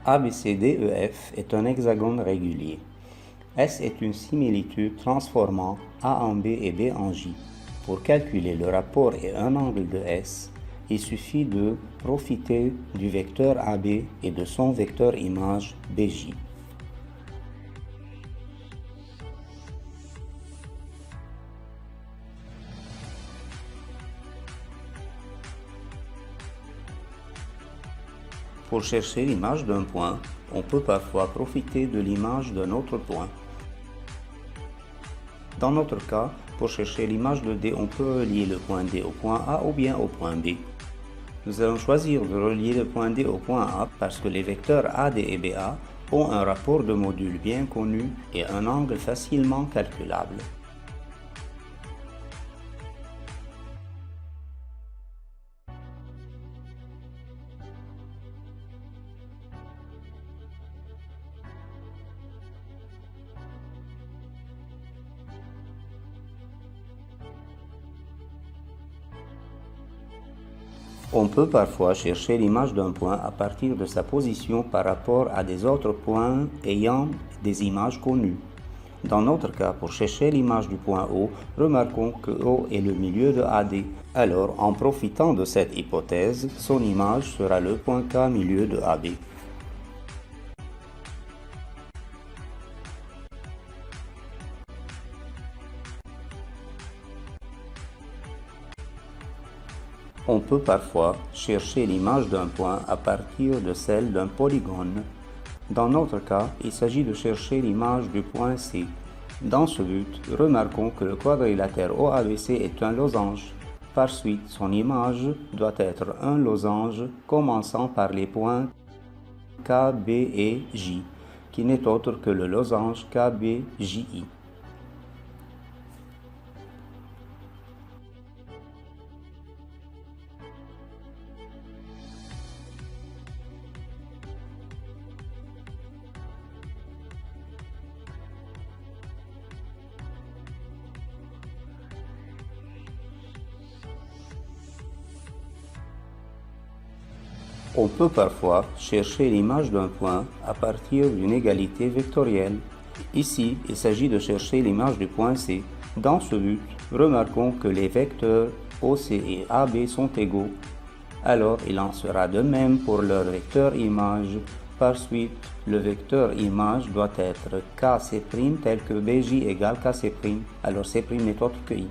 ABCDEF est un hexagone régulier. S est une similitude transformant A en B et B en J. Pour calculer le rapport et un angle de S, il suffit de profiter du vecteur AB et de son vecteur image BJ. Pour chercher l'image d'un point, on peut parfois profiter de l'image d'un autre point. Dans notre cas, pour chercher l'image de D, on peut relier le point D au point A ou bien au point B. Nous allons choisir de relier le point D au point A parce que les vecteurs AD et BA ont un rapport de module bien connu et un angle facilement calculable. On peut parfois chercher l'image d'un point à partir de sa position par rapport à des autres points ayant des images connues. Dans notre cas, pour chercher l'image du point O, remarquons que O est le milieu de AD. Alors, en profitant de cette hypothèse, son image sera le point K milieu de AB. On peut parfois chercher l'image d'un point à partir de celle d'un polygone. Dans notre cas, il s'agit de chercher l'image du point C. Dans ce but, remarquons que le quadrilatère OABC est un losange. Par suite, son image doit être un losange commençant par les points K, B et J, qui n'est autre que le losange KBJI. On peut parfois chercher l'image d'un point à partir d'une égalité vectorielle. Ici, il s'agit de chercher l'image du point C. Dans ce but, remarquons que les vecteurs OC et AB sont égaux. Alors, il en sera de même pour leur vecteur image. Par suite, le vecteur image doit être KC' tel que BJ égale KC', alors C' n'est autre que I.